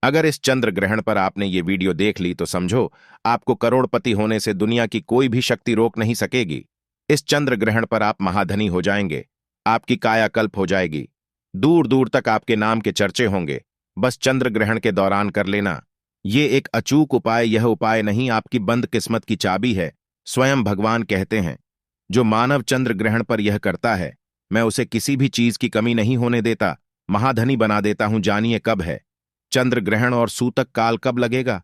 अगर इस चंद्र ग्रहण पर आपने ये वीडियो देख ली तो समझो आपको करोड़पति होने से दुनिया की कोई भी शक्ति रोक नहीं सकेगी। इस चंद्र ग्रहण पर आप महाधनी हो जाएंगे, आपकी कायाकल्प हो जाएगी, दूर दूर तक आपके नाम के चर्चे होंगे। बस चंद्र ग्रहण के दौरान कर लेना। ये एक अचूक उपाय, यह उपाय नहीं, आपकी बंद किस्मत की चाबी है। स्वयं भगवान कहते हैं, जो मानव चंद्र ग्रहण पर यह करता है, मैं उसे किसी भी चीज की कमी नहीं होने देता, महाधनी बना देता हूं। जानिए कब है चंद्र ग्रहण और सूतक काल कब लगेगा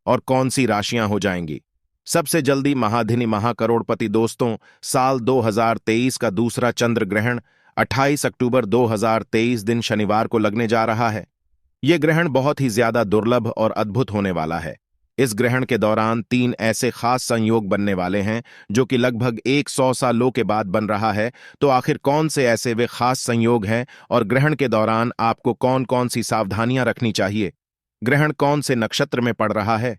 और कौन सी राशियां हो जाएंगी। सबसे जल्दी महाधनी महाकरोड़पति दोस्तों, साल 2023 का दूसरा चंद्र ग्रहण 28 अक्टूबर 2023 दिन शनिवार को लगने जा रहा है। यह ग्रहण बहुत ही ज्यादा दुर्लभ और अद्भुत होने वाला है। इस ग्रहण के दौरान 3 ऐसे खास संयोग बनने वाले हैं जो कि लगभग 100 सालों के बाद बन रहा है। तो आखिर कौन से ऐसे वे खास संयोग हैं और ग्रहण के दौरान आपको कौन कौन सी सावधानियां रखनी चाहिए? ग्रहण कौन से नक्षत्र में पड़ रहा है?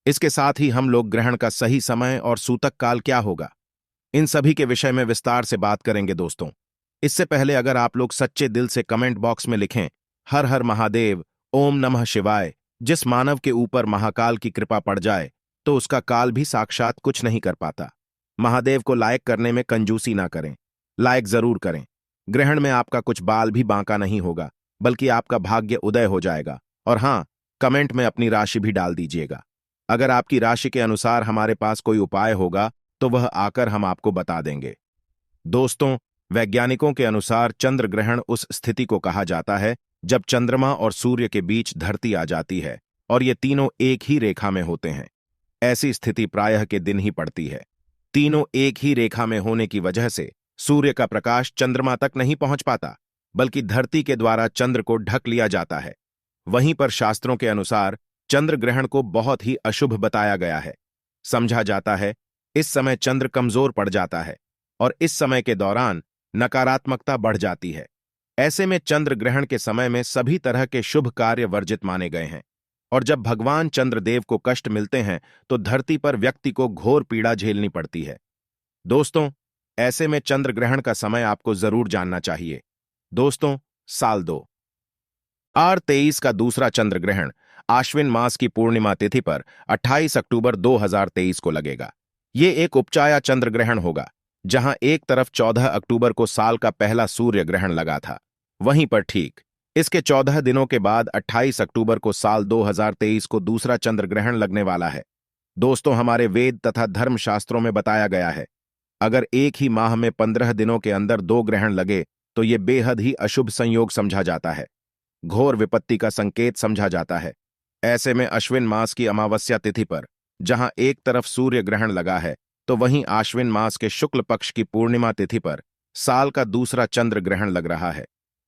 इसके साथ ही हम लोग ग्रहण का सही समय और सूतक काल क्या होगा, इन सभी के विषय में विस्तार से बात करेंगे दोस्तों। इससे पहले अगर आप लोग सच्चे दिल से कमेंट बॉक्स में लिखें हर हर महादेव, ओम नमः शिवाय, जिस मानव के ऊपर महाकाल की कृपा पड़ जाए तो उसका काल भी साक्षात कुछ नहीं कर पाता। महादेव को लायक करने में कंजूसी ना करें, लायक जरूर करें। ग्रहण में आपका कुछ बाल भी बांका नहीं होगा, बल्कि आपका भाग्य उदय हो जाएगा। और हां, कमेंट में अपनी राशि भी डाल दीजिएगा। अगर आपकी राशि के अनुसार हमारे पास कोई उपाय होगा तो वह आकर हम आपको बता देंगे। दोस्तों, वैज्ञानिकों के अनुसार चंद्र ग्रहण उस स्थिति को कहा जाता है जब चंद्रमा और सूर्य के बीच धरती आ जाती है और ये तीनों एक ही रेखा में होते हैं। ऐसी स्थिति प्रायः के दिन ही पड़ती है। तीनों एक ही रेखा में होने की वजह से सूर्य का प्रकाश चंद्रमा तक नहीं पहुंच पाता, बल्कि धरती के द्वारा चंद्र को ढक लिया जाता है। वहीं पर शास्त्रों के अनुसार चंद्र ग्रहण को बहुत ही अशुभ बताया गया है। समझा जाता है इस समय चंद्र कमजोर पड़ जाता है और इस समय के दौरान नकारात्मकता बढ़ जाती है। ऐसे में चंद्र ग्रहण के समय में सभी तरह के शुभ कार्य वर्जित माने गए हैं। और जब भगवान चंद्रदेव को कष्ट मिलते हैं तो धरती पर व्यक्ति को घोर पीड़ा झेलनी पड़ती है। दोस्तों, ऐसे में चंद्र ग्रहण का समय आपको जरूर जानना चाहिए। दोस्तों, साल 2023 का दूसरा चंद्र ग्रहण आश्विन मास की पूर्णिमा तिथि पर 28 अक्टूबर 2023 को लगेगा। ये एक उपचाया चंद्र ग्रहण होगा, जहां एक तरफ 14 अक्टूबर को साल का पहला सूर्य ग्रहण लगा था, वहीं पर ठीक इसके 14 दिनों के बाद 28 अक्टूबर को साल 2023 को दूसरा चंद्र ग्रहण लगने वाला है। दोस्तों, हमारे वेद तथा धर्मशास्त्रों में बताया गया है, अगर एक ही माह में 15 दिनों के अंदर 2 ग्रहण लगे तो ये बेहद ही अशुभ संयोग समझा जाता है, घोर विपत्ति का संकेत समझा जाता है। ऐसे में अश्विन मास की अमावस्या तिथि पर जहां एक तरफ सूर्य ग्रहण लगा है तो वहीं आश्विन मास के शुक्ल पक्ष की पूर्णिमा तिथि पर साल का दूसरा चंद्र ग्रहण लग रहा है।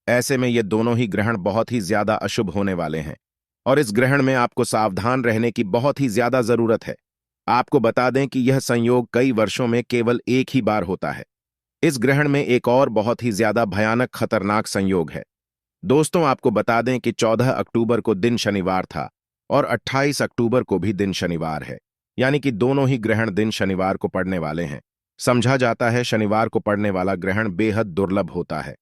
ऐसे में ये दोनों ही ग्रहण बहुत ही ज्यादा अशुभ होने वाले हैं और इस ग्रहण में आपको सावधान रहने की बहुत ही ज्यादा जरूरत है। आपको बता दें कि यह संयोग कई वर्षों में केवल एक ही बार होता है। इस ग्रहण में एक और बहुत ही ज्यादा भयानक खतरनाक संयोग है। दोस्तों, आपको बता दें कि 14 अक्टूबर को दिन शनिवार था और 28 अक्टूबर को भी दिन शनिवार है, यानी कि दोनों ही ग्रहण दिन शनिवार को पड़ने वाले हैं। समझा जाता है शनिवार को पड़ने वाला ग्रहण बेहद दुर्लभ होता है।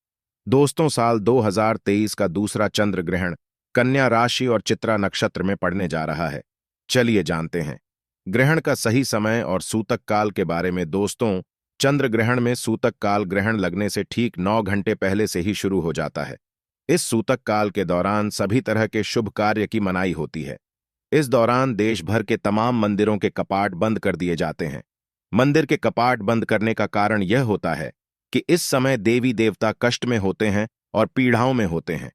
दोस्तों, साल 2023 का दूसरा चंद्र ग्रहण कन्या राशि और चित्रा नक्षत्र में पड़ने जा रहा है। चलिए जानते हैं ग्रहण का सही समय और सूतक काल के बारे में। दोस्तों, चंद्र ग्रहण में सूतक काल ग्रहण लगने से ठीक 9 घंटे पहले से ही शुरू हो जाता है। इस सूतक काल के दौरान सभी तरह के शुभ कार्य की मनाही होती है। इस दौरान देश भर के तमाम मंदिरों के कपाट बंद कर दिए जाते हैं। मंदिर के कपाट बंद करने का कारण यह होता है कि इस समय देवी देवता कष्ट में होते हैं और पीड़ाओं में होते हैं।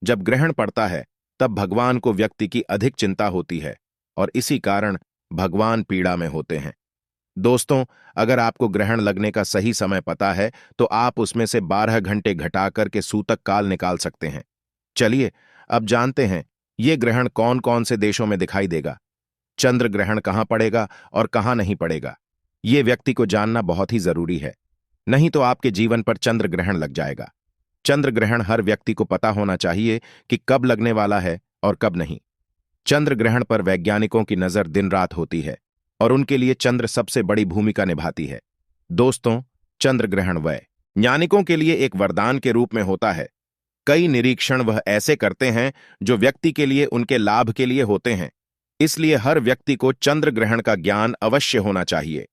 जब ग्रहण पड़ता है तब भगवान को व्यक्ति की अधिक चिंता होती है और इसी कारण भगवान पीड़ा में होते हैं। दोस्तों, अगर आपको ग्रहण लगने का सही समय पता है तो आप उसमें से 12 घंटे घटा करके सूतक काल निकाल सकते हैं। चलिए अब जानते हैं ये ग्रहण कौन कौन से देशों में दिखाई देगा, चंद्र ग्रहण कहां पड़ेगा और कहां नहीं पड़ेगा। ये व्यक्ति को जानना बहुत ही जरूरी है, नहीं तो आपके जीवन पर चंद्र ग्रहण लग जाएगा। चंद्र ग्रहण हर व्यक्ति को पता होना चाहिए कि कब लगने वाला है और कब नहीं। चंद्र ग्रहण पर वैज्ञानिकों की नजर दिन रात होती है और उनके लिए चंद्र सबसे बड़ी भूमिका निभाती है। दोस्तों, चंद्र ग्रहण वैज्ञानिकों के लिए एक वरदान के रूप में होता है। कई निरीक्षण वह ऐसे करते हैं जो व्यक्ति के लिए उनके लाभ के लिए होते हैं। इसलिए हर व्यक्ति को चंद्र ग्रहण का ज्ञान अवश्य होना चाहिए।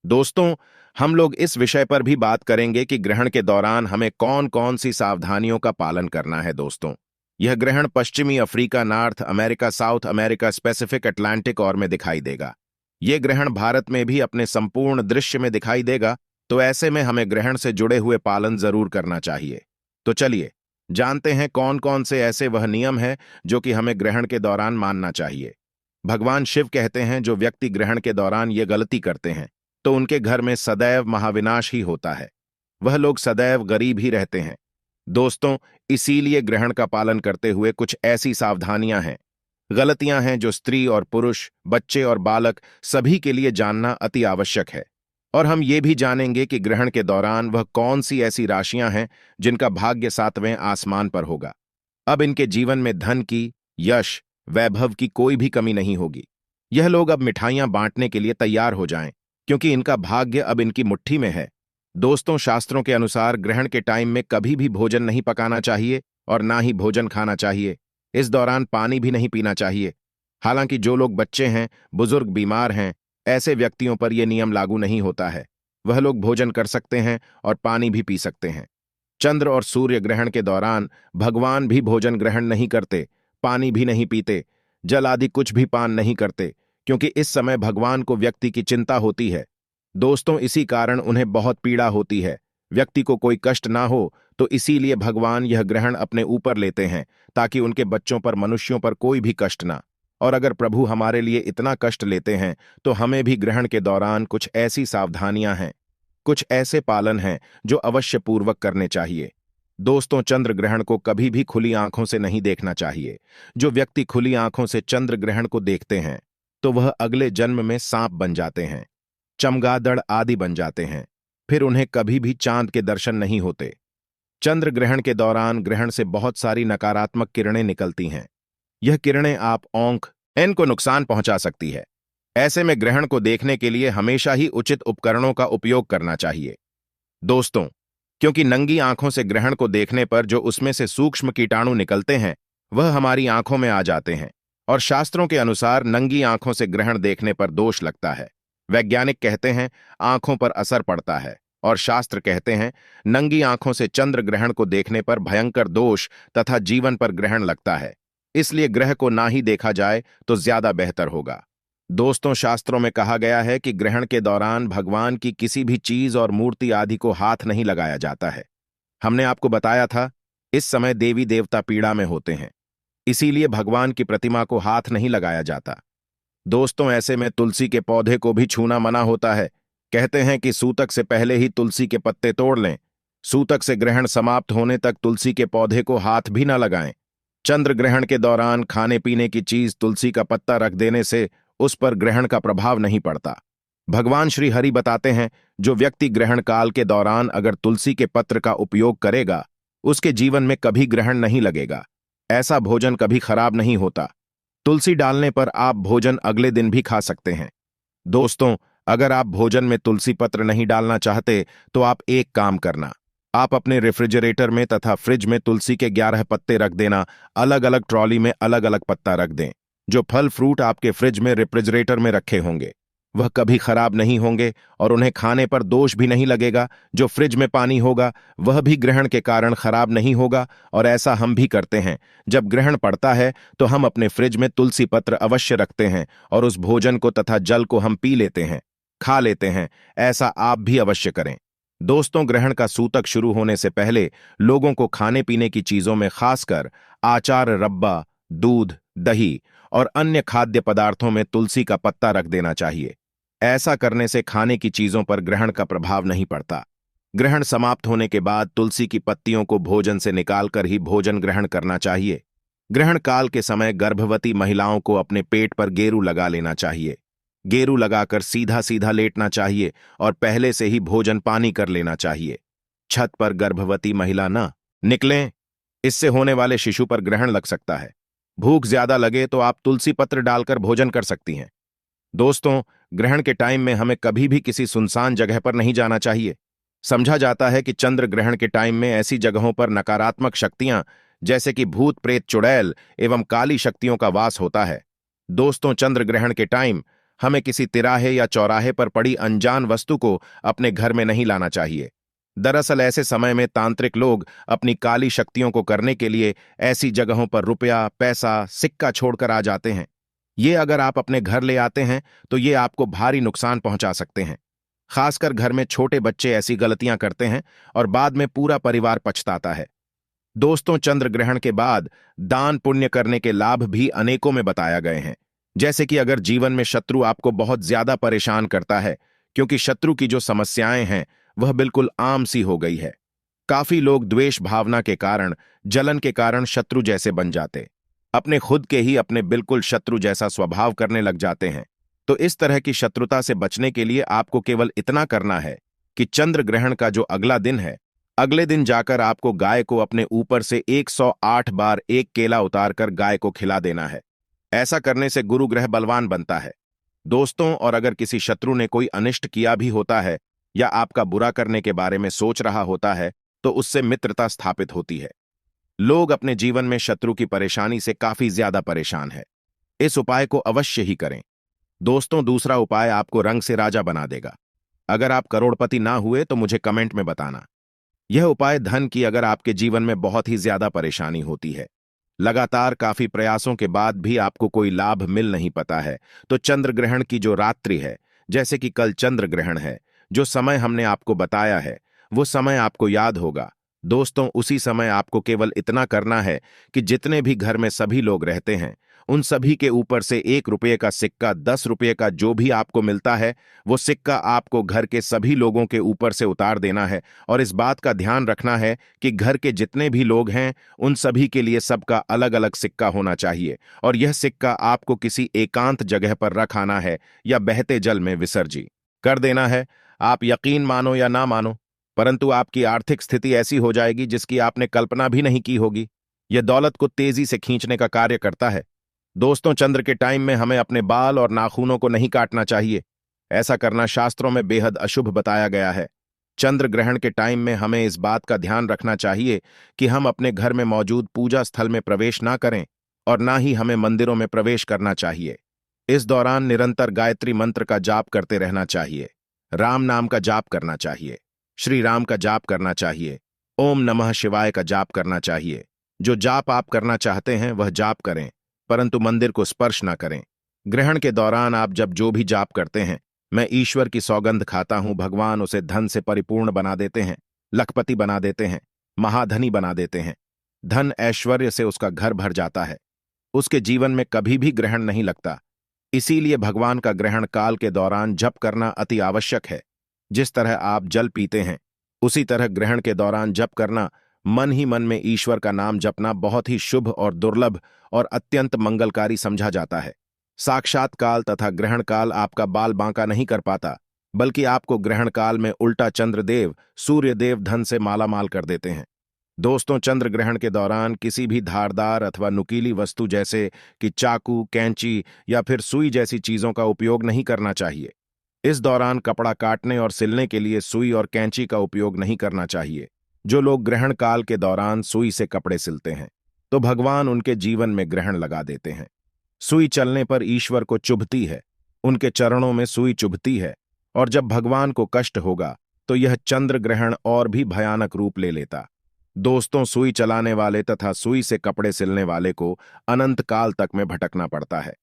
दोस्तों, हम लोग इस विषय पर भी बात करेंगे कि ग्रहण के दौरान हमें कौन कौन सी सावधानियों का पालन करना है। दोस्तों, यह ग्रहण पश्चिमी Africa, north America, south America, specific Atlantic और में दिखाई देगा। यह ग्रहण भारत में भी अपने संपूर्ण दृश्य में दिखाई देगा, तो ऐसे में हमें ग्रहण से जुड़े हुए पालन जरूर करना चाहिए। तो चलिए जानते हैं कौन कौन से ऐसे वह नियम हैं जो कि हमें ग्रहण के दौरान मानना चाहिए। भगवान शिव कहते हैं, जो व्यक्ति ग्रहण के दौरान ये गलती करते हैं तो उनके घर में सदैव महाविनाश ही होता है। वह लोग सदैव गरीब ही रहते हैं। दोस्तों, इसीलिए ग्रहण का पालन करते हुए कुछ ऐसी सावधानियां हैं, गलतियां हैं जो स्त्री और पुरुष, बच्चे और बालक सभी के लिए जानना अति आवश्यक है। और हम ये भी जानेंगे कि ग्रहण के दौरान वह कौन सी ऐसी राशियां हैं जिनका भाग्य 7वें आसमान पर होगा। अब इनके जीवन में धन की, यश, वैभव की कोई भी कमी नहीं होगी। यह लोग अब मिठाइयां बांटने के लिए तैयार हो जाएं, क्योंकि इनका भाग्य अब इनकी मुट्ठी में है। दोस्तों, शास्त्रों के अनुसार ग्रहण के टाइम में कभी भी भोजन नहीं पकाना चाहिए और ना ही भोजन खाना चाहिए। इस दौरान पानी भी नहीं पीना चाहिए। हालांकि जो लोग बच्चे हैं, बुजुर्ग, बीमार हैं, ऐसे व्यक्तियों पर यह नियम लागू नहीं होता है। वह लोग भोजन कर सकते हैं और पानी भी पी सकते हैं। चंद्र और सूर्य ग्रहण के दौरान भगवान भी भोजन ग्रहण नहीं करते, पानी भी नहीं पीते, जल आदि कुछ भी पान नहीं करते, क्योंकि इस समय भगवान को व्यक्ति की चिंता होती है। दोस्तों, इसी कारण उन्हें बहुत पीड़ा होती है। व्यक्ति को कोई कष्ट ना हो, तो इसीलिए भगवान यह ग्रहण अपने ऊपर लेते हैं, ताकि उनके बच्चों पर, मनुष्यों पर कोई भी कष्ट ना। और अगर प्रभु हमारे लिए इतना कष्ट लेते हैं, तो हमें भी ग्रहण के दौरान कुछ ऐसी सावधानियां हैं, कुछ ऐसे पालन हैं जो अवश्य पूर्वक करने चाहिए। दोस्तों, चंद्र ग्रहण को कभी भी खुली आंखों से नहीं देखना चाहिए। जो व्यक्ति खुली आंखों से चंद्र ग्रहण को देखते हैं तो वह अगले जन्म में सांप बन जाते हैं, चमगादड़ आदि बन जाते हैं। फिर उन्हें कभी भी चांद के दर्शन नहीं होते। चंद्र ग्रहण के दौरान ग्रहण से बहुत सारी नकारात्मक किरणें निकलती हैं। यह किरणें आप आंख को नुकसान पहुंचा सकती है। ऐसे में ग्रहण को देखने के लिए हमेशा ही उचित उपकरणों का उपयोग करना चाहिए। दोस्तों, क्योंकि नंगी आंखों से ग्रहण को देखने पर जो उसमें से सूक्ष्म कीटाणु निकलते हैं वह हमारी आंखों में आ जाते हैं, और शास्त्रों के अनुसार नंगी आंखों से ग्रहण देखने पर दोष लगता है। वैज्ञानिक कहते हैं आंखों पर असर पड़ता है, और शास्त्र कहते हैं नंगी आंखों से चंद्र ग्रहण को देखने पर भयंकर दोष तथा जीवन पर ग्रहण लगता है। इसलिए ग्रह को ना ही देखा जाए तो ज्यादा बेहतर होगा। दोस्तों, शास्त्रों में कहा गया है कि ग्रहण के दौरान भगवान की किसी भी चीज और मूर्ति आदि को हाथ नहीं लगाया जाता है। हमने आपको बताया था, इस समय देवी देवता पीड़ा में होते हैं, इसीलिए भगवान की प्रतिमा को हाथ नहीं लगाया जाता। दोस्तों, ऐसे में तुलसी के पौधे को भी छूना मना होता है। कहते हैं कि सूतक से पहले ही तुलसी के पत्ते तोड़ लें। सूतक से ग्रहण समाप्त होने तक तुलसी के पौधे को हाथ भी न लगाएं। चंद्र ग्रहण के दौरान खाने पीने की चीज तुलसी का पत्ता रख देने से उस पर ग्रहण का प्रभाव नहीं पड़ता। भगवान श्री हरि बताते हैं, जो व्यक्ति ग्रहण काल के दौरान अगर तुलसी के पत्र का उपयोग करेगा उसके जीवन में कभी ग्रहण नहीं लगेगा। ऐसा भोजन कभी खराब नहीं होता। तुलसी डालने पर आप भोजन अगले दिन भी खा सकते हैं। दोस्तों, अगर आप भोजन में तुलसी पत्र नहीं डालना चाहते तो आप एक काम करना, आप अपने रेफ्रिजरेटर में तथा फ्रिज में तुलसी के 11 पत्ते रख देना। अलग अलग ट्रॉली में अलग अलग पत्ता रख दें। जो फल फ्रूट आपके फ्रिज में, रेफ्रिजरेटर में रखे होंगे वह कभी खराब नहीं होंगे और उन्हें खाने पर दोष भी नहीं लगेगा। जो फ्रिज में पानी होगा वह भी ग्रहण के कारण खराब नहीं होगा। और ऐसा हम भी करते हैं, जब ग्रहण पड़ता है तो हम अपने फ्रिज में तुलसी पत्र अवश्य रखते हैं और उस भोजन को तथा जल को हम पी लेते हैं, खा लेते हैं। ऐसा आप भी अवश्य करें। दोस्तों, ग्रहण का सूतक शुरू होने से पहले लोगों को खाने पीने की चीजों में खासकर आचार, रब्बा, दूध, दही और अन्य खाद्य पदार्थों में तुलसी का पत्ता रख देना चाहिए। ऐसा करने से खाने की चीजों पर ग्रहण का प्रभाव नहीं पड़ता। ग्रहण समाप्त होने के बाद तुलसी की पत्तियों को भोजन से निकालकर ही भोजन ग्रहण करना चाहिए। ग्रहण काल के समय गर्भवती महिलाओं को अपने पेट पर गेरू लगा लेना चाहिए। गेरू लगाकर सीधा सीधा लेटना चाहिए और पहले से ही भोजन पानी कर लेना चाहिए। छत पर गर्भवती महिला न निकलें, इससे होने वाले शिशु पर ग्रहण लग सकता है। भूख ज्यादा लगे तो आप तुलसी पत्र डालकर भोजन कर सकती हैं। दोस्तों, ग्रहण के टाइम में हमें कभी भी किसी सुनसान जगह पर नहीं जाना चाहिए। समझा जाता है कि चंद्र ग्रहण के टाइम में ऐसी जगहों पर नकारात्मक शक्तियां जैसे कि भूत प्रेत चुड़ैल एवं काली शक्तियों का वास होता है। दोस्तों, चंद्र ग्रहण के टाइम हमें किसी तिराहे या चौराहे पर पड़ी अनजान वस्तु को अपने घर में नहीं लाना चाहिए। दरअसल ऐसे समय में तांत्रिक लोग अपनी काली शक्तियों को करने के लिए ऐसी जगहों पर रुपया, पैसा, सिक्का छोड़कर आ जाते हैं। ये अगर आप अपने घर ले आते हैं तो ये आपको भारी नुकसान पहुंचा सकते हैं। खासकर घर में छोटे बच्चे ऐसी गलतियां करते हैं और बाद में पूरा परिवार पछताता है। दोस्तों, चंद्र ग्रहण के बाद दान पुण्य करने के लाभ भी अनेकों में बताया गए हैं। जैसे कि अगर जीवन में शत्रु आपको बहुत ज्यादा परेशान करता है, क्योंकि शत्रु की जो समस्याएं हैं वह बिल्कुल आम सी हो गई है। काफी लोग द्वेष भावना के कारण, जलन के कारण शत्रु जैसे बन जाते, अपने खुद के ही अपने बिल्कुल शत्रु जैसा स्वभाव करने लग जाते हैं। तो इस तरह की शत्रुता से बचने के लिए आपको केवल इतना करना है कि चंद्र ग्रहण का जो अगला दिन है, अगले दिन जाकर आपको गाय को अपने ऊपर से 108 बार एक केला उतारकर गाय को खिला देना है। ऐसा करने से गुरु ग्रह बलवान बनता है। दोस्तों, और अगर किसी शत्रु ने कोई अनिष्ट किया भी होता है या आपका बुरा करने के बारे में सोच रहा होता है तो उससे मित्रता स्थापित होती है। लोग अपने जीवन में शत्रु की परेशानी से काफी ज्यादा परेशान है। इस उपाय को अवश्य ही करें। दोस्तों, दूसरा उपाय आपको रंग से राजा बना देगा। अगर आप करोड़पति ना हुए तो मुझे कमेंट में बताना। यह उपाय धन की अगर आपके जीवन में बहुत ही ज्यादा परेशानी होती है, लगातार काफी प्रयासों के बाद भी आपको कोई लाभ मिल नहीं पाता है, तो चंद्र ग्रहण की जो रात्रि है, जैसे कि कल चंद्र ग्रहण है, जो समय हमने आपको बताया है वो समय आपको याद होगा। दोस्तों, उसी समय आपको केवल इतना करना है कि जितने भी घर में सभी लोग रहते हैं उन सभी के ऊपर से 1 रुपये का सिक्का, 10 रुपये का जो भी आपको मिलता है वो सिक्का आपको घर के सभी लोगों के ऊपर से उतार देना है। और इस बात का ध्यान रखना है कि घर के जितने भी लोग हैं उन सभी के लिए सबका अलग अलग सिक्का होना चाहिए और यह सिक्का आपको किसी एकांत जगह पर रख आना है या बहते जल में विसर्जित कर देना है। आप यकीन मानो या ना मानो, परंतु आपकी आर्थिक स्थिति ऐसी हो जाएगी जिसकी आपने कल्पना भी नहीं की होगी। यह दौलत को तेजी से खींचने का कार्य करता है। दोस्तों, चंद्र के टाइम में हमें अपने बाल और नाखूनों को नहीं काटना चाहिए। ऐसा करना शास्त्रों में बेहद अशुभ बताया गया है। चंद्र ग्रहण के टाइम में हमें इस बात का ध्यान रखना चाहिए कि हम अपने घर में मौजूद पूजा स्थल में प्रवेश ना करें और ना ही हमें मंदिरों में प्रवेश करना चाहिए। इस दौरान निरंतर गायत्री मंत्र का जाप करते रहना चाहिए, राम नाम का जाप करना चाहिए, श्री राम का जाप करना चाहिए, ओम नमः शिवाय का जाप करना चाहिए। जो जाप आप करना चाहते हैं वह जाप करें, परंतु मंदिर को स्पर्श ना करें। ग्रहण के दौरान आप जब जो भी जाप करते हैं, मैं ईश्वर की सौगंध खाता हूं, भगवान उसे धन से परिपूर्ण बना देते हैं, लखपति बना देते हैं, महाधनी बना देते हैं। धन ऐश्वर्य से उसका घर भर जाता है, उसके जीवन में कभी भी ग्रहण नहीं लगता। इसीलिए भगवान का ग्रहण काल के दौरान जप करना अति आवश्यक है। जिस तरह आप जल पीते हैं उसी तरह ग्रहण के दौरान जप करना, मन ही मन में ईश्वर का नाम जपना बहुत ही शुभ और दुर्लभ और अत्यंत मंगलकारी समझा जाता है। साक्षात काल तथा ग्रहण काल आपका बाल बांका नहीं कर पाता, बल्कि आपको ग्रहण काल में उल्टा चंद्रदेव, सूर्यदेव धन से मालामाल कर देते हैं। दोस्तों, चंद्र ग्रहण के दौरान किसी भी धारदार अथवा नुकीली वस्तु जैसे कि चाकू, कैंची या फिर सुई जैसी चीजों का उपयोग नहीं करना चाहिए। इस दौरान कपड़ा काटने और सिलने के लिए सुई और कैंची का उपयोग नहीं करना चाहिए। जो लोग ग्रहण काल के दौरान सुई से कपड़े सिलते हैं तो भगवान उनके जीवन में ग्रहण लगा देते हैं। सुई चलने पर ईश्वर को चुभती है, उनके चरणों में सुई चुभती है, और जब भगवान को कष्ट होगा तो यह चंद्र ग्रहण और भी भयानक रूप ले लेता। दोस्तों, सुई चलाने वाले तथा सुई से कपड़े सिलने वाले को अनंत काल तक में भटकना पड़ता है।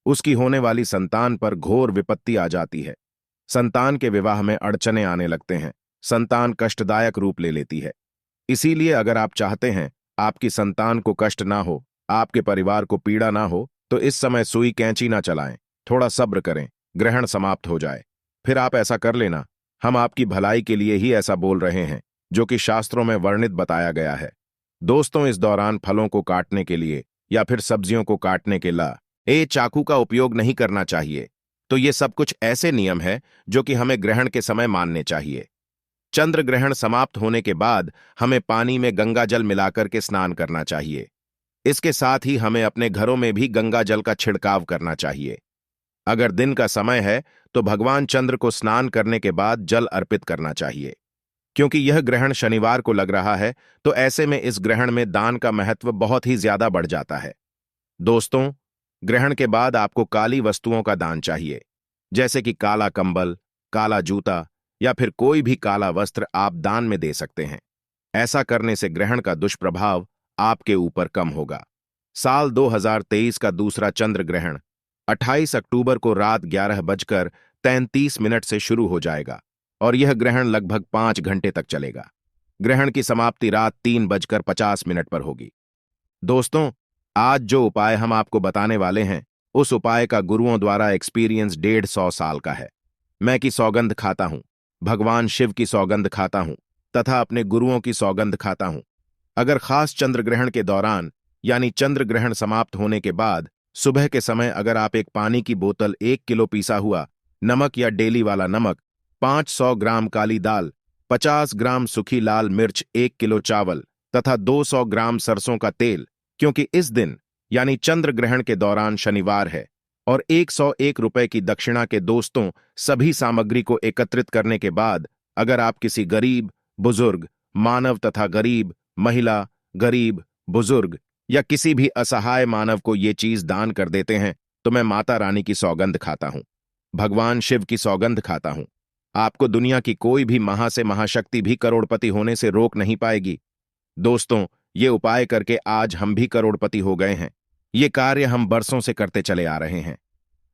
उसकी होने वाली संतान पर घोर विपत्ति आ जाती है। संतान के विवाह में अड़चने आने लगते हैं, संतान कष्टदायक रूप ले लेती है। इसीलिए अगर आप चाहते हैं आपकी संतान को कष्ट ना हो, आपके परिवार को पीड़ा ना हो, तो इस समय सुई कैंची ना चलाएं, थोड़ा सब्र करें, ग्रहण समाप्त हो जाए, फिर आप ऐसा कर लेना। हम आपकी भलाई के लिए ही ऐसा बोल रहे हैं, जो कि शास्त्रों में वर्णित बताया गया है। दोस्तों, इस दौरान फलों को काटने के लिए या फिर सब्जियों को काटने के लिए चाकू का उपयोग नहीं करना चाहिए। तो ये सब कुछ ऐसे नियम है जो कि हमें ग्रहण के समय मानने चाहिए। चंद्र ग्रहण समाप्त होने के बाद हमें पानी में गंगा जल मिलाकर के स्नान करना चाहिए। इसके साथ ही हमें अपने घरों में भी गंगा जल का छिड़काव करना चाहिए। अगर दिन का समय है तो भगवान चंद्र को स्नान करने के बाद जल अर्पित करना चाहिए। क्योंकि यह ग्रहण शनिवार को लग रहा है, तो ऐसे में इस ग्रहण में दान का महत्व बहुत ही ज्यादा बढ़ जाता है। दोस्तों, ग्रहण के बाद आपको काली वस्तुओं का दान चाहिए, जैसे कि काला कंबल, काला जूता या फिर कोई भी काला वस्त्र आप दान में दे सकते हैं। ऐसा करने से ग्रहण का दुष्प्रभाव आपके ऊपर कम होगा। साल 2023 का दूसरा चंद्र ग्रहण 28 अक्टूबर को रात 11:33 से शुरू हो जाएगा और यह ग्रहण लगभग 5 घंटे तक चलेगा। ग्रहण की समाप्ति रात 3:50 पर होगी। दोस्तों, आज जो उपाय हम आपको बताने वाले हैं, उस उपाय का गुरुओं द्वारा एक्सपीरियंस 150 साल का है। मैं की सौगंध खाता हूं, भगवान शिव की सौगंध खाता हूं तथा अपने गुरुओं की सौगंध खाता हूं। अगर खास चंद्र ग्रहण के दौरान यानी चंद्र ग्रहण समाप्त होने के बाद सुबह के समय अगर आप एक पानी की बोतल 1 किलो पीसा हुआ नमक या डेली वाला नमक, 500 ग्राम काली दाल, 50 ग्राम सूखी लाल मिर्च, 1 किलो चावल तथा 200 ग्राम सरसों का तेल, क्योंकि इस दिन यानी चंद्र ग्रहण के दौरान शनिवार है, और 101 रुपए की दक्षिणा के दोस्तों सभी सामग्री को एकत्रित करने के बाद अगर आप किसी गरीब, बुजुर्ग, मानव तथा गरीब, महिला, गरीब, बुजुर्ग या किसी भी असहाय मानव को ये चीज दान कर देते हैं, तो मैं माता रानी की सौगंध खाता हूं, भगवान शिव की सौगंध खाता हूं। आपको दुनिया की कोई भी महा से महाशक्ति भी करोड़पति होने से रोक नहीं पाएगी। दोस्तों, ये उपाय करके आज हम भी करोड़पति हो गए हैं। ये कार्य हम बरसों से करते चले आ रहे हैं।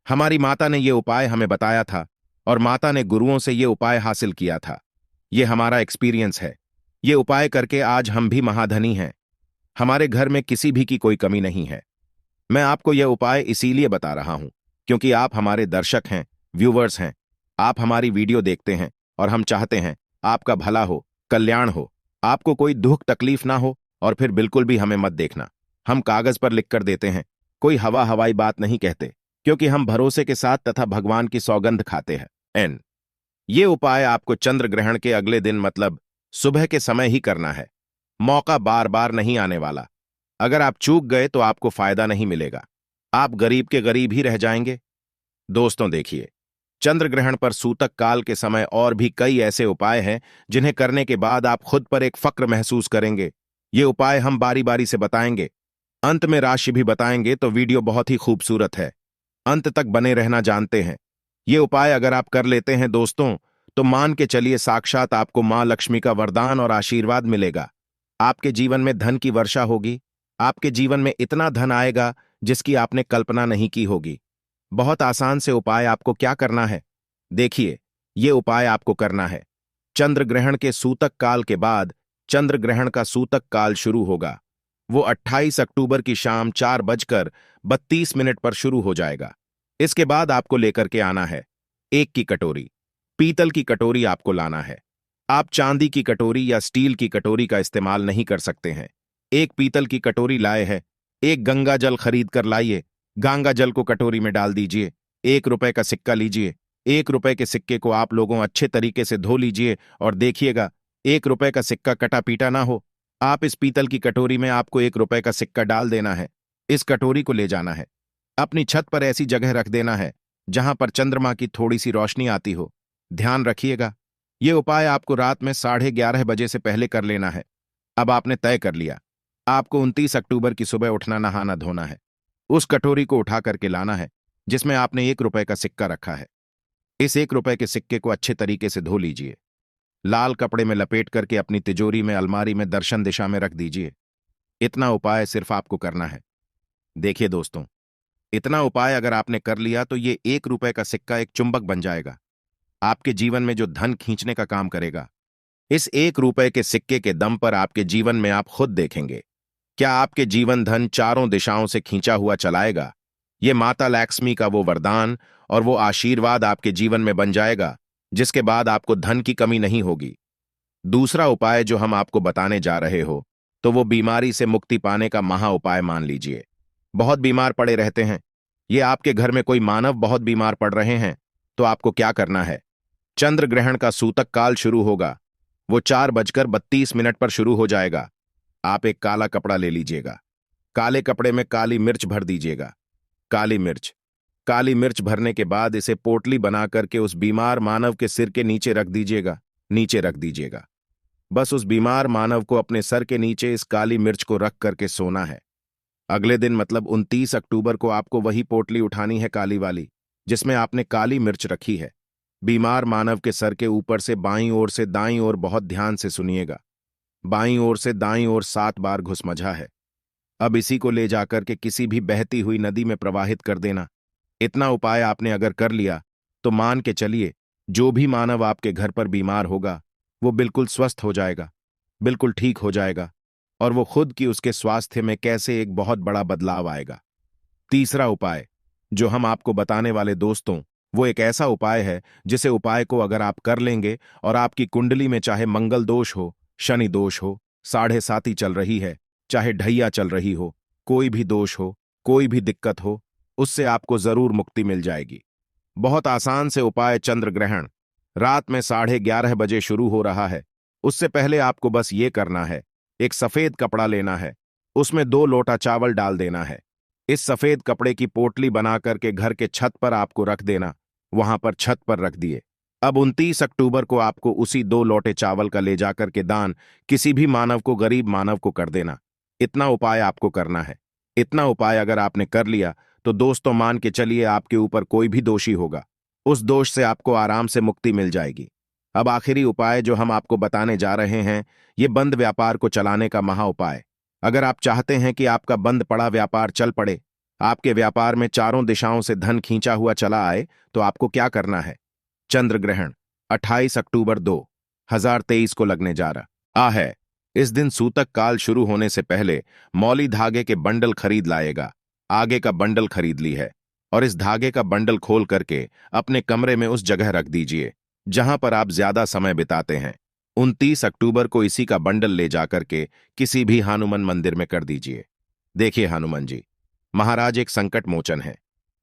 हमारी माता ने ये उपाय हमें बताया था और माता ने गुरुओं से ये उपाय हासिल किया था। ये हमारा एक्सपीरियंस है। ये उपाय करके आज हम भी महाधनी हैं। हमारे घर में किसी भी की कोई कमी नहीं है। मैं आपको यह उपाय इसीलिए बता रहा हूं क्योंकि आप हमारे दर्शक हैं, व्यूवर्स हैं। आप हमारी वीडियो देखते हैं और हम चाहते हैं आपका भला हो, कल्याण हो, आपको कोई दुख तकलीफ ना हो। और फिर बिल्कुल भी हमें मत देखना, हम कागज पर लिख कर देते हैं, कोई हवा हवाई बात नहीं कहते, क्योंकि हम भरोसे के साथ तथा भगवान की सौगंध खाते हैं। ये उपाय आपको चंद्र ग्रहण के अगले दिन मतलब सुबह के समय ही करना है। मौका बार बार नहीं आने वाला। अगर आप चूक गए तो आपको फायदा नहीं मिलेगा, आप गरीब के गरीब ही रह जाएंगे। दोस्तों देखिए, चंद्र ग्रहण पर सूतक काल के समय और भी कई ऐसे उपाय हैं जिन्हें करने के बाद आप खुद पर एक फक्र महसूस करेंगे। ये उपाय हम बारी बारी से बताएंगे, अंत में राशि भी बताएंगे, तो वीडियो बहुत ही खूबसूरत है। अंत तक बने रहना जानते हैं। ये उपाय अगर आप कर लेते हैं दोस्तों, तो मान के चलिए साक्षात आपको मां लक्ष्मी का वरदान और आशीर्वाद मिलेगा। आपके जीवन में धन की वर्षा होगी। आपके जीवन में इतना धन आएगा जिसकी आपने कल्पना नहीं की होगी। बहुत आसान से उपाय। आपको क्या करना है, देखिए, ये उपाय आपको करना है। चंद्र ग्रहण के सूतक काल के बाद चंद्र ग्रहण का सूतक काल शुरू होगा। वो 28 अक्टूबर की शाम 4:32 पर शुरू हो जाएगा। इसके बाद आपको लेकर के आना है 1 की कटोरी, पीतल की कटोरी आपको लाना है। आप चांदी की कटोरी या स्टील की कटोरी का इस्तेमाल नहीं कर सकते हैं। 1 पीतल की कटोरी लाए हैं। 1 गंगा जल खरीद कर लाइए। गंगा जल को कटोरी में डाल दीजिए। 1 रुपए का सिक्का लीजिए। 1 रुपए के सिक्के को आप लोगों अच्छे तरीके से धो लीजिए और देखिएगा 1 रुपए का सिक्का कटा पीटा ना हो। आप इस पीतल की कटोरी में आपको 1 रुपए का सिक्का डाल देना है। इस कटोरी को ले जाना है, अपनी छत पर ऐसी जगह रख देना है जहां पर चंद्रमा की थोड़ी सी रोशनी आती हो। ध्यान रखिएगा, यह उपाय आपको रात में 11:30 बजे से पहले कर लेना है। अब आपने तय कर लिया, आपको 29 अक्टूबर की सुबह उठना, नहाना धोना है। उस कटोरी को उठा करके लाना है जिसमें आपने 1 रुपए का सिक्का रखा है। इस 1 रुपए के सिक्के को अच्छे तरीके से धो लीजिए। लाल कपड़े में लपेट करके अपनी तिजोरी में, अलमारी में दर्शन दिशा में रख दीजिए। इतना उपाय सिर्फ आपको करना है। देखिए दोस्तों, इतना उपाय अगर आपने कर लिया तो ये 1 रुपए का सिक्का एक चुंबक बन जाएगा, आपके जीवन में जो धन खींचने का काम करेगा। इस 1 रुपए के सिक्के के दम पर आपके जीवन में आप खुद देखेंगे क्या आपके जीवन धन चारों दिशाओं से खींचा हुआ चलाएगा। ये माता लक्ष्मी का वो वरदान और वो आशीर्वाद आपके जीवन में बन जाएगा, जिसके बाद आपको धन की कमी नहीं होगी। दूसरा उपाय जो हम आपको बताने जा रहे हो, तो वो बीमारी से मुक्ति पाने का महा उपाय मान लीजिए। बहुत बीमार पड़े रहते हैं, ये आपके घर में कोई मानव बहुत बीमार पड़ रहे हैं, तो आपको क्या करना है, चंद्र ग्रहण का सूतक काल शुरू होगा। वो 4:32 पर शुरू हो जाएगा। आप एक काला कपड़ा ले लीजिएगा। काले कपड़े में काली मिर्च भर दीजिएगा। काली मिर्च भरने के बाद इसे पोटली बना करके उस बीमार मानव के सिर के नीचे रख दीजिएगा। बस उस बीमार मानव को अपने सर के नीचे इस काली मिर्च को रख करके सोना है। अगले दिन मतलब 29 अक्टूबर को आपको वही पोटली उठानी है, काली वाली, जिसमें आपने काली मिर्च रखी है। बीमार मानव के सर के ऊपर से बाईं ओर से दाईं ओर बहुत ध्यान से सुनिएगा। बाईं ओर से दाईं ओर 7 बार घुसमझा है। अब इसी को ले जाकर के किसी भी बहती हुई नदी में प्रवाहित कर देना। इतना उपाय आपने अगर कर लिया तो मान के चलिए, जो भी मानव आपके घर पर बीमार होगा वो बिल्कुल स्वस्थ हो जाएगा, बिल्कुल ठीक हो जाएगा, और वो खुद की उसके स्वास्थ्य में कैसे एक बहुत बड़ा बदलाव आएगा। तीसरा उपाय जो हम आपको बताने वाले दोस्तों, वो एक ऐसा उपाय है जिसे उपाय को अगर आप कर लेंगे और आपकी कुंडली में चाहे मंगल दोष हो, शनि दोष हो, साढ़े साती चल रही है, चाहे ढैया चल रही हो, कोई भी दोष हो, कोई भी दिक्कत हो, उससे आपको जरूर मुक्ति मिल जाएगी। बहुत आसान से उपाय। चंद्र ग्रहण रात में 11:30 बजे शुरू हो रहा है। उससे पहले आपको बस ये करना है, एक सफेद कपड़ा लेना है, उसमें 2 लोटा चावल डाल देना है। इस सफेद कपड़े की पोटली बना करके घर के छत पर आपको रख देना। वहां पर छत पर रख दिए। अब 29 अक्टूबर को आपको उसी 2 लोटे चावल का ले जाकर के दान किसी भी मानव को, गरीब मानव को कर देना। इतना उपाय आपको करना है। इतना उपाय अगर आपने कर लिया तो दोस्तों मान के चलिए आपके ऊपर कोई भी दोषी होगा, उस दोष से आपको आराम से मुक्ति मिल जाएगी। अब आखिरी उपाय जो हम आपको बताने जा रहे हैं, ये बंद व्यापार को चलाने का महा उपाय। अगर आप चाहते हैं कि आपका बंद पड़ा व्यापार चल पड़े, आपके व्यापार में चारों दिशाओं से धन खींचा हुआ चला आए, तो आपको क्या करना है? चंद्र ग्रहण 28 अक्टूबर 2023 को लगने जा रहा है। इस दिन सूतक काल शुरू होने से पहले मौली धागे के बंडल खरीद लाएगा। आगे का बंडल खरीद ली है और इस धागे का बंडल खोल करके अपने कमरे में उस जगह रख दीजिए जहां पर आप ज्यादा समय बिताते हैं। 29 अक्टूबर को इसी का बंडल ले जाकर के किसी भी हनुमान मंदिर में कर दीजिए। देखिए हनुमान जी महाराज एक संकट मोचन है।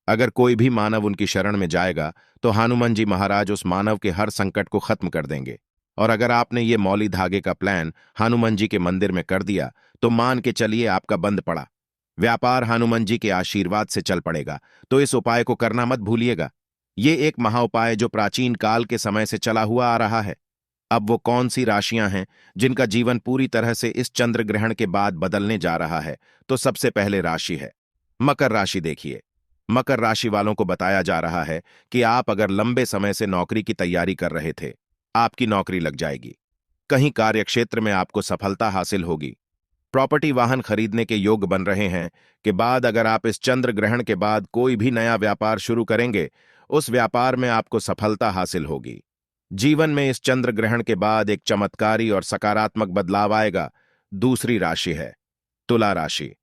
अगर कोई भी मानव उनकी शरण में जाएगा तो हनुमान जी महाराज उस मानव के हर संकट को खत्म कर देंगे। और अगर आपने ये मौली धागे का प्लान हनुमान जी के मंदिर में कर दिया तो मान के चलिए आपका बंद पड़ा व्यापार हनुमान जी के आशीर्वाद से चल पड़ेगा। तो इस उपाय को करना मत भूलिएगा। ये एक महा उपाय जो प्राचीन काल के समय से चला हुआ आ रहा है। अब वो कौन सी राशियां हैं जिनका जीवन पूरी तरह से इस चंद्र ग्रहण के बाद बदलने जा रहा है? तो सबसे पहले राशि है मकर राशि। देखिए मकर राशि वालों को बताया जा रहा है कि आप अगर लंबे समय से नौकरी की तैयारी कर रहे थे, आपकी नौकरी लग जाएगी। कहीं कार्यक्षेत्र में आपको सफलता हासिल होगी। प्रॉपर्टी वाहन खरीदने के योग बन रहे हैं कि बाद अगर आप इस चंद्र ग्रहण के बाद कोई भी नया व्यापार शुरू करेंगे, उस व्यापार में आपको सफलता हासिल होगी। जीवन में इस चंद्र ग्रहण के बाद एक चमत्कारी और सकारात्मक बदलाव आएगा। दूसरी राशि है तुला राशि।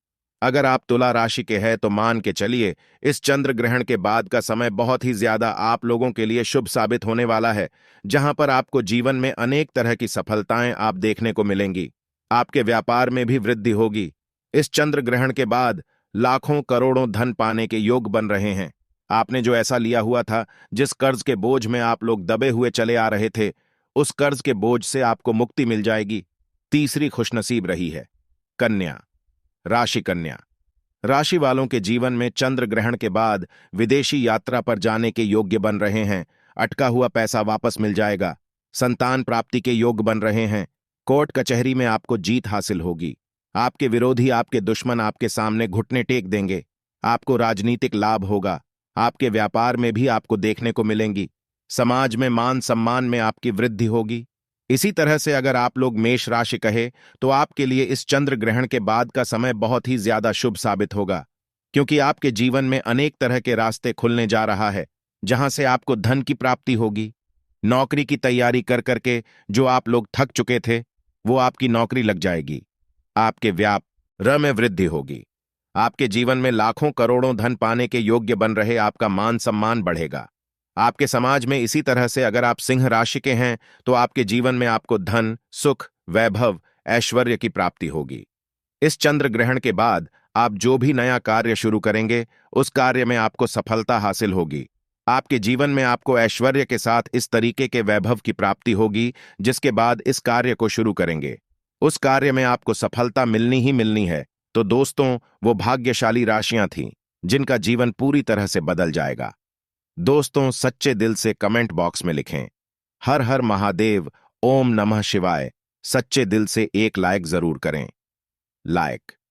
अगर आप तुला राशि के हैं तो मान के चलिए इस चंद्र ग्रहण के बाद का समय बहुत ही ज्यादा आप लोगों के लिए शुभ साबित होने वाला है, जहां पर आपको जीवन में अनेक तरह की सफलताएं आप देखने को मिलेंगी। आपके व्यापार में भी वृद्धि होगी। इस चंद्र ग्रहण के बाद लाखों करोड़ों धन पाने के योग बन रहे हैं। आपने जो ऐसा लिया हुआ था, जिस कर्ज के बोझ में आप लोग दबे हुए चले आ रहे थे, उस कर्ज के बोझ से आपको मुक्ति मिल जाएगी। तीसरी खुशनसीब रही है कन्या राशि। कन्या राशि वालों के जीवन में चंद्र ग्रहण के बाद विदेशी यात्रा पर जाने के योग्य बन रहे हैं। अटका हुआ पैसा वापस मिल जाएगा। संतान प्राप्ति के योग बन रहे हैं। कोर्ट कचहरी में आपको जीत हासिल होगी। आपके विरोधी, आपके दुश्मन आपके सामने घुटने टेक देंगे। आपको राजनीतिक लाभ होगा। आपके व्यापार में भी आपको देखने को मिलेंगी। समाज में मान सम्मान में आपकी वृद्धि होगी। इसी तरह से अगर आप लोग मेष राशि कहे तो आपके लिए इस चंद्र ग्रहण के बाद का समय बहुत ही ज्यादा शुभ साबित होगा, क्योंकि आपके जीवन में अनेक तरह के रास्ते खुलने जा रहा है, जहां से आपको धन की प्राप्ति होगी। नौकरी की तैयारी कर करके जो आप लोग थक चुके थे, वो आपकी नौकरी लग जाएगी। आपके व्यापार में वृद्धि होगी। आपके जीवन में लाखों करोड़ों धन पाने के योग्य बन रहे आपका मान सम्मान बढ़ेगा। आपके समाज में इसी तरह से अगर आप सिंह राशि के हैं तो आपके जीवन में आपको धन, सुख, वैभव, ऐश्वर्य की प्राप्ति होगी। इस चंद्र ग्रहण के बाद आप जो भी नया कार्य शुरू करेंगे, उस कार्य में आपको सफलता हासिल होगी। आपके जीवन में आपको ऐश्वर्य के साथ इस तरीके के वैभव की प्राप्ति होगी, जिसके बाद इस कार्य को शुरू करेंगे, उस कार्य में आपको सफलता मिलनी ही मिलनी है। तो दोस्तों, वो भाग्यशाली राशियां थीं जिनका जीवन पूरी तरह से बदल जाएगा। दोस्तों, सच्चे दिल से कमेंट बॉक्स में लिखें हर हर महादेव, ओम नमः शिवाय, सच्चे दिल से एक लाइक जरूर करें। लाइक